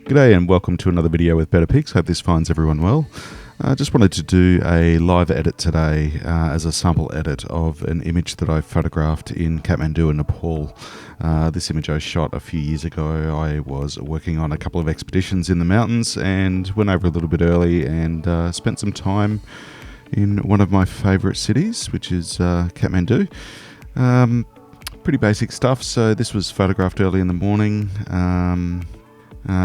G'day and welcome to another video with Better Pics. Hope this finds everyone well. I just wanted to do a live edit today as a sample edit of an image that I photographed in Kathmandu, Nepal. This image I shot a few years ago. I was working on a couple of expeditions in the mountains and went over a little bit early and spent some time in one of my favourite cities, which is Kathmandu. Pretty basic stuff. So this was photographed early in the morning.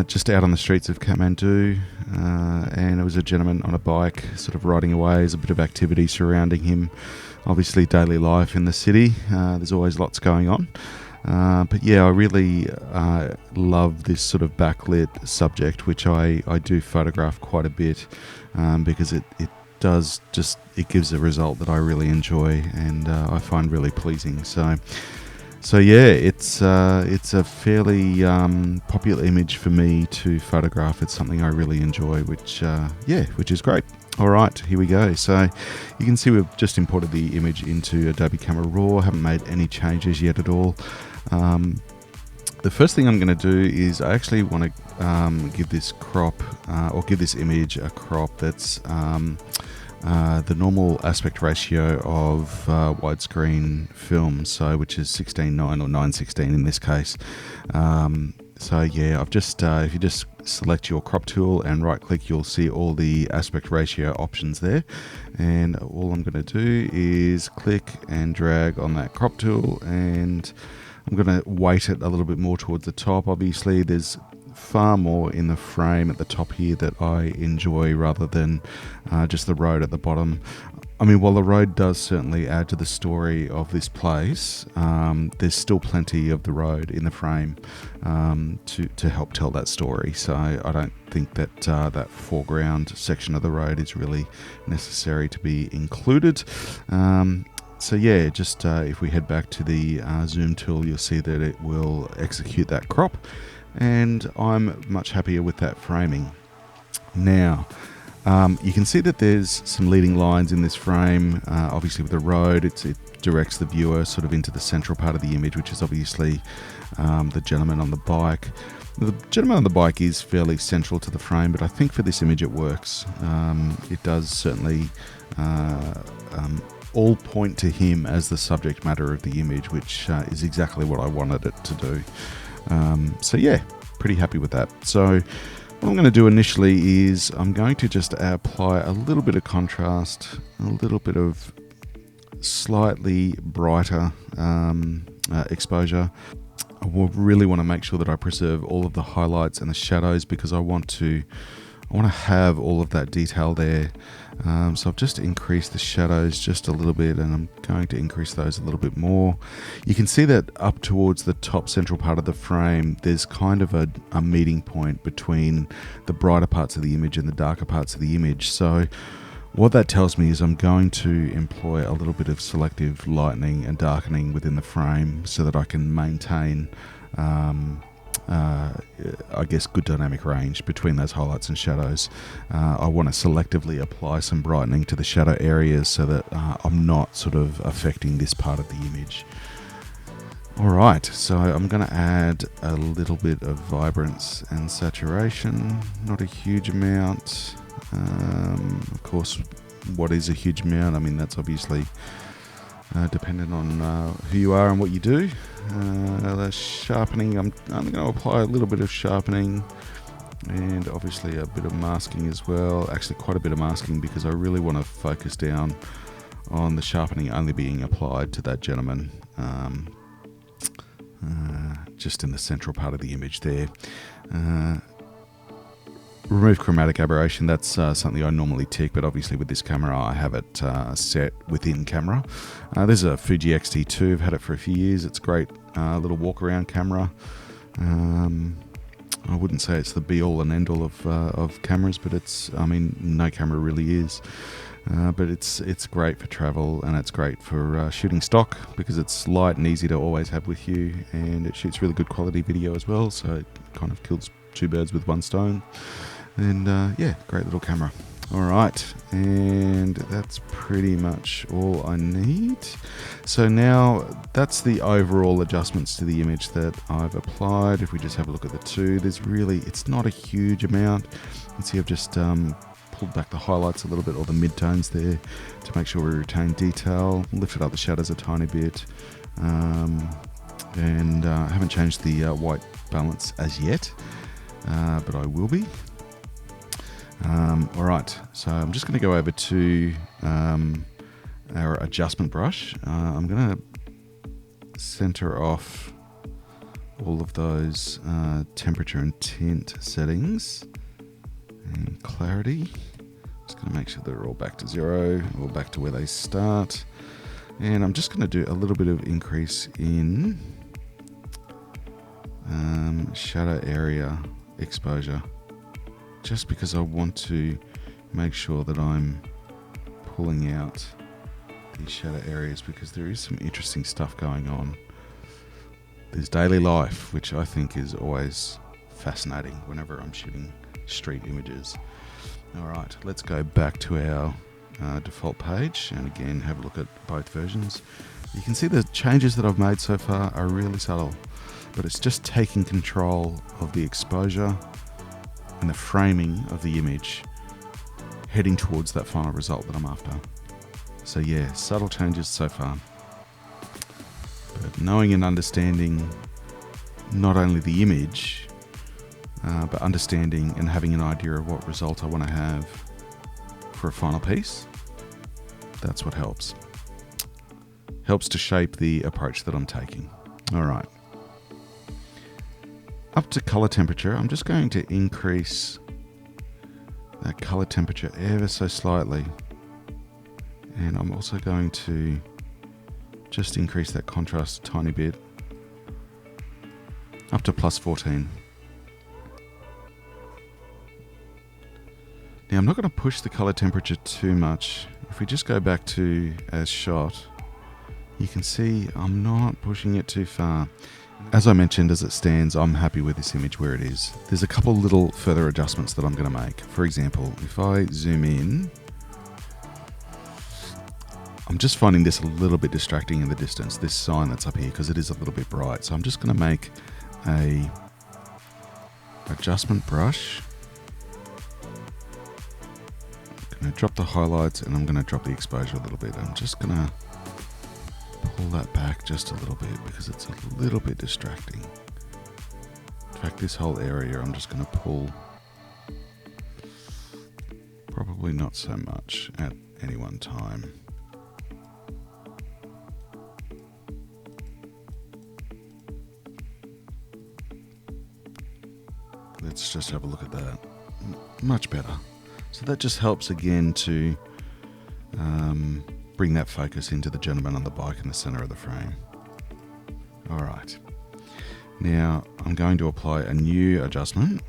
Just out on the streets of Kathmandu, and it was a gentleman on a bike sort of riding away. There's a bit of activity surrounding him, obviously daily life in the city. There's always lots going on, but yeah, I really love this sort of backlit subject, which I do photograph quite a bit, because it gives a result that I really enjoy and I find really pleasing. So yeah, it's a fairly popular image for me to photograph. It's something I really enjoy, which is great. All right, here we go. So you can see we've just imported the image into Adobe Camera Raw. Haven't made any changes yet at all. The first thing I'm going to do is I actually want to give this crop or give this image a crop that's the normal aspect ratio of widescreen film, so which is 16:9 or 9:16 in this case. So yeah, I've just if you just select your crop tool and right click, you'll see all the aspect ratio options there, and all I'm going to do is click and drag on that crop tool, and I'm going to weight it a little bit more towards the top. Obviously there's far more in the frame at the top here that I enjoy rather than just the road at the bottom. I mean, while the road does certainly add to the story of this place, there's still plenty of the road in the frame to help tell that story. So I don't think that that foreground section of the road is really necessary to be included. So yeah, just if we head back to the zoom tool, you'll see that it will execute that crop, and I'm much happier with that framing. Now, you can see that there's some leading lines in this frame. Obviously with the road, it directs the viewer sort of into the central part of the image, which is obviously the gentleman on the bike. The gentleman on the bike is fairly central to the frame, but I think for this image it works. It does certainly all point to him as the subject matter of the image, which is exactly what I wanted it to do. So yeah, pretty happy with that. So what I'm going to do initially is I'm going to just apply a little bit of contrast, a little bit of slightly brighter exposure. I really want to make sure that I preserve all of the highlights and the shadows, because I want to have all of that detail there. So I've just increased the shadows just a little bit, and I'm going to increase those a little bit more. You can see that up towards the top central part of the frame, there's kind of a meeting point between the brighter parts of the image and the darker parts of the image. So what that tells me is I'm going to employ a little bit of selective lightening and darkening within the frame so that I can maintain I guess good dynamic range between those highlights and shadows. I want to selectively apply some brightening to the shadow areas so that I'm not sort of affecting this part of the image. Alright, so I'm going to add a little bit of vibrance and saturation, not a huge amount. Of course, what is a huge amount? I mean, that's obviously dependent on who you are and what you do. The sharpening, I'm going to apply a little bit of sharpening, and obviously a bit of masking as well. Actually quite a bit of masking, because I really want to focus down on the sharpening only being applied to that gentleman, just in the central part of the image there. Remove chromatic aberration, that's something I normally tick, but obviously with this camera I have it set within camera. This is a Fuji X-T2, I've had it for a few years. It's a great little walk around camera. I wouldn't say it's the be all and end all of cameras, but no camera really is. But it's great for travel, and it's great for shooting stock, because it's light and easy to always have with you, and it shoots really good quality video as well, so it kind of kills two birds with one stone. And yeah, great little camera. All right, and that's pretty much all I need. So now that's the overall adjustments to the image that I've applied. If we just have a look at the two, it's not a huge amount. You can see I've just pulled back the highlights a little bit, or the midtones there, to make sure we retain detail. Lifted up the shadows a tiny bit, and I haven't changed the white balance as yet, but I will be. All right, so I'm just going to go over to our adjustment brush. I'm going to center off all of those temperature and tint settings and clarity. Just going to make sure they're all back to 0, all back to where they start. And I'm just going to do a little bit of increase in shadow area exposure, just because I want to make sure that I'm pulling out these shadow areas, because there is some interesting stuff going on. There's daily life, which I think is always fascinating whenever I'm shooting street images. All right, let's go back to our default page and again have a look at both versions. You can see the changes that I've made so far are really subtle, but it's just taking control of the exposure and the framing of the image, heading towards that final result that I'm after. So yeah, subtle changes so far. But knowing and understanding not only the image, but understanding and having an idea of what result I want to have for a final piece, that's what helps. Helps to shape the approach that I'm taking. All right. Up to color temperature, I'm just going to increase that color temperature ever so slightly. And I'm also going to just increase that contrast a tiny bit, up to +14. Now I'm not going to push the color temperature too much. If we just go back to as shot, you can see I'm not pushing it too far. As I mentioned, as it stands, I'm happy with this image where it is. There's a couple little further adjustments that I'm going to make. For example, if I zoom in, I'm just finding this a little bit distracting in the distance, this sign that's up here, because it is a little bit bright. So I'm just going to make a adjustment brush. I'm going to drop the highlights and I'm going to drop the exposure a little bit. I'm just going to pull that back just a little bit because it's a little bit distracting. In fact, this whole area I'm just going to pull, probably not so much at any one time. Let's just have a look at that. Much better. So that just helps again to bring that focus into the gentleman on the bike in the center of the frame. All right. Now I'm going to apply a new adjustment.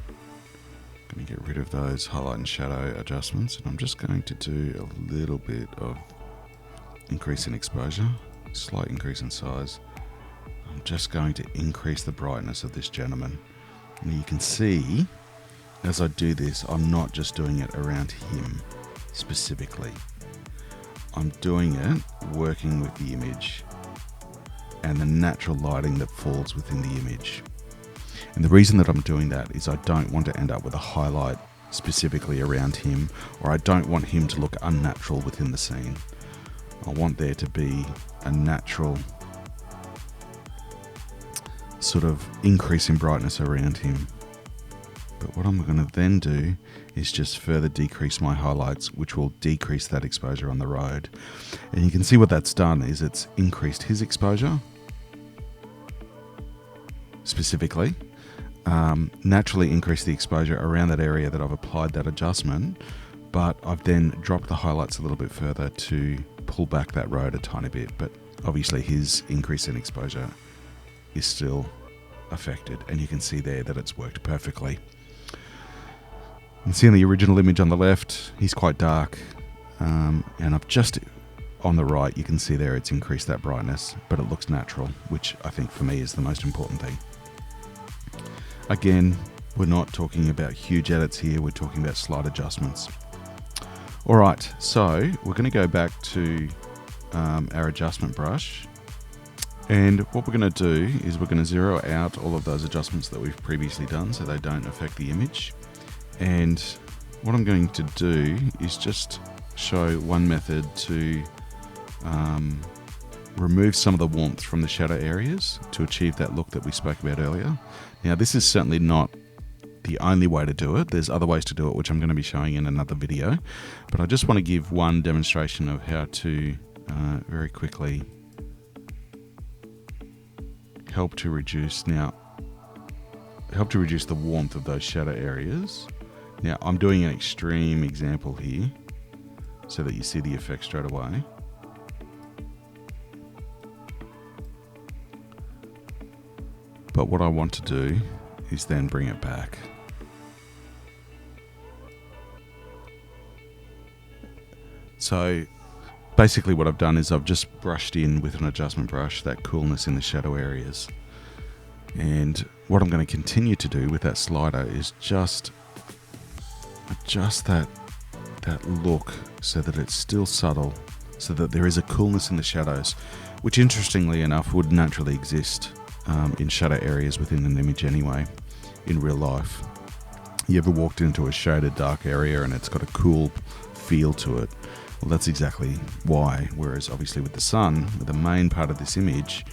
I'm going to get rid of those highlight and shadow adjustments, and I'm just going to do a little bit of increase in exposure, slight increase in size. I'm just going to increase the brightness of this gentleman. And you can see as I do this, I'm not just doing it around him specifically. I'm doing it working with the image and the natural lighting that falls within the image. And the reason that I'm doing that is I don't want to end up with a highlight specifically around him, or I don't want him to look unnatural within the scene. I want there to be a natural sort of increase in brightness around him. But what I'm going to then do is just further decrease my highlights, which will decrease that exposure on the road. And you can see what that's done is it's increased his exposure specifically, naturally increased the exposure around that area that I've applied that adjustment, but I've then dropped the highlights a little bit further to pull back that road a tiny bit. But obviously his increase in exposure is still affected, and you can see there that it's worked perfectly. You can see in the original image on the left, he's quite dark, and I've just on the right, you can see there it's increased that brightness, but it looks natural, which I think for me is the most important thing. Again, We're not talking about huge edits here, we're talking about slight adjustments. Alright, so we're going to go back to our adjustment brush, and what we're going to do is we're going to zero out all of those adjustments that we've previously done so they don't affect the image. And what I'm going to do is just show one method to remove some of the warmth from the shadow areas to achieve that look that we spoke about earlier. Now, this is certainly not the only way to do it. There's other ways to do it, which I'm going to be showing in another video. But I just want to give one demonstration of how to very quickly help to reduce the warmth of those shadow areas. Now, I'm doing an extreme example here so that you see the effect straight away. But what I want to do is then bring it back. So basically what I've done is I've just brushed in with an adjustment brush that coolness in the shadow areas. And what I'm going to continue to do with that slider is just adjust that look so that it's still subtle, so that there is a coolness in the shadows, which interestingly enough would naturally exist in shadow areas within an image anyway, in real life. You ever walked into a shaded dark area and it's got a cool feel to it? Well, that's exactly why. Whereas obviously with the sun, with the main part of this image,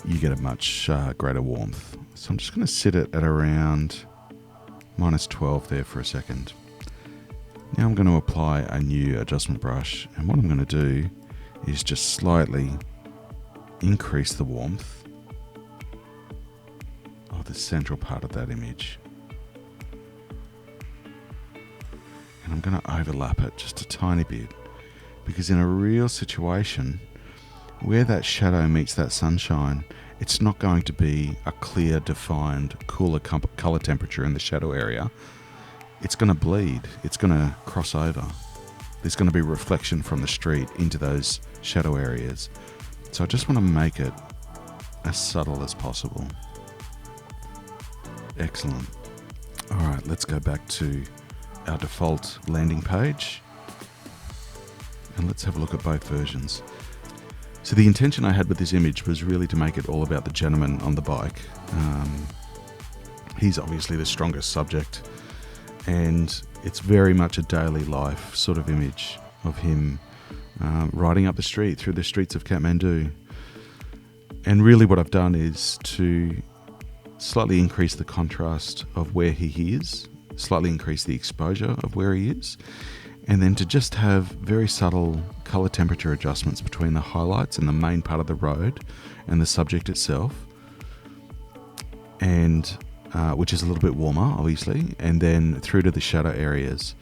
you get a much greater warmth. So I'm just going to sit it at around -12 there for a second. Now I'm going to apply a new adjustment brush, and what I'm going to do is just slightly increase the warmth of the central part of that image. And I'm going to overlap it just a tiny bit, because in a real situation where that shadow meets that sunshine, it's not going to be a clear, defined, cooler color temperature in the shadow area. It's going to bleed. It's going to cross over. There's going to be reflection from the street into those shadow areas. So I just want to make it as subtle as possible. Excellent. All right, let's go back to our default landing page, and let's have a look at both versions. So the intention I had with this image was really to make it all about the gentleman on the bike. He's obviously the strongest subject, and it's very much a daily life sort of image of him riding up the street, through the streets of Kathmandu. And really what I've done is to slightly increase the contrast of where he is, slightly increase the exposure of where he is, and then to just have very subtle color temperature adjustments between the highlights and the main part of the road and the subject itself, and which is a little bit warmer obviously, and then through to the shadow areas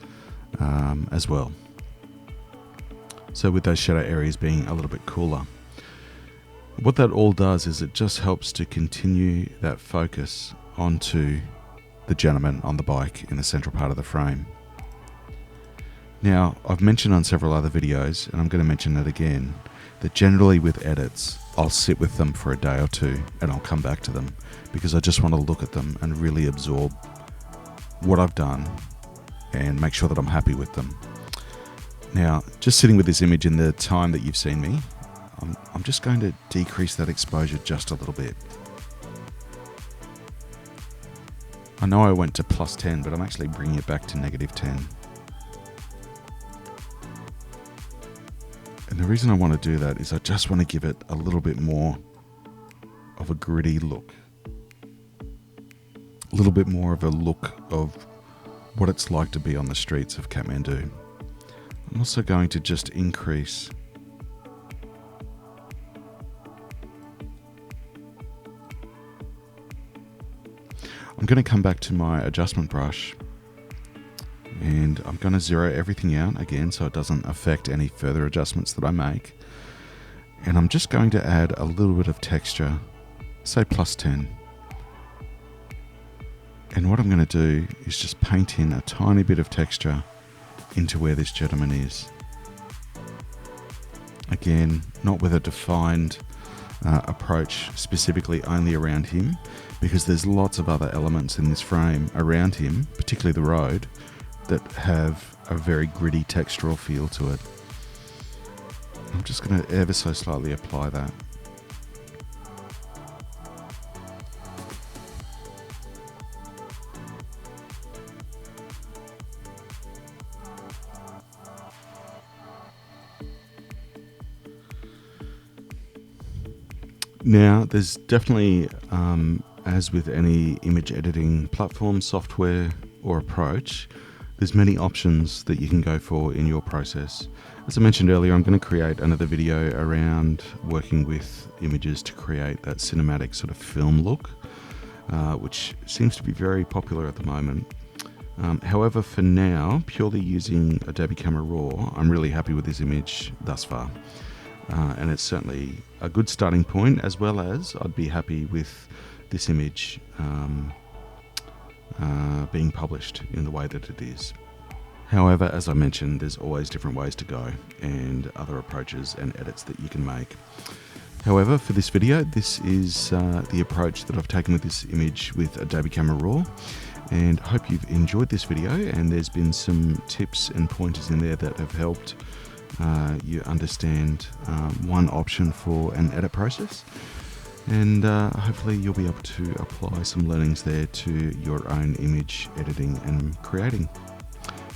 as well. So with those shadow areas being a little bit cooler. What that all does is it just helps to continue that focus onto the gentleman on the bike in the central part of the frame. Now, I've mentioned on several other videos, and I'm going to mention it again, that generally with edits, I'll sit with them for a day or two and I'll come back to them, because I just want to look at them and really absorb what I've done and make sure that I'm happy with them. Now, just sitting with this image in the time that you've seen me, I'm just going to decrease that exposure just a little bit. I know I went to +10, but I'm actually bringing it back to -10. And the reason I want to do that is I just want to give it a little bit more of a gritty look. A little bit more of a look of what it's like to be on the streets of Kathmandu. I'm also going to just increase I'm going to come back to my adjustment brush, and I'm going to zero everything out again so it doesn't affect any further adjustments that I make. And I'm just going to add a little bit of texture, say +10. And what I'm going to do is just paint in a tiny bit of texture into where this gentleman is. Again, not with a defined approach specifically only around him, because there's lots of other elements in this frame around him, particularly the road, that have a very gritty textural feel to it. I'm just going to ever so slightly apply that. Now, there's definitely, as with any image editing platform, software or approach, there's many options that you can go for in your process. As I mentioned earlier, I'm going to create another video around working with images to create that cinematic sort of film look, which seems to be very popular at the moment. However, for now, purely using Adobe Camera Raw, I'm really happy with this image thus far. And it's certainly a good starting point, as well as I'd be happy with this image being published in the way that it is. However, as I mentioned, there's always different ways to go and other approaches and edits that you can make. However, for this video, this is the approach that I've taken with this image with Adobe Camera Raw, and I hope you've enjoyed this video and there's been some tips and pointers in there that have helped you understand one option for an edit process, and hopefully you'll be able to apply some learnings there to your own image editing and creating.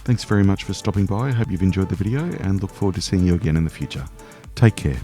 Thanks very much for stopping by. I hope you've enjoyed the video and look forward to seeing you again in the future. Take care.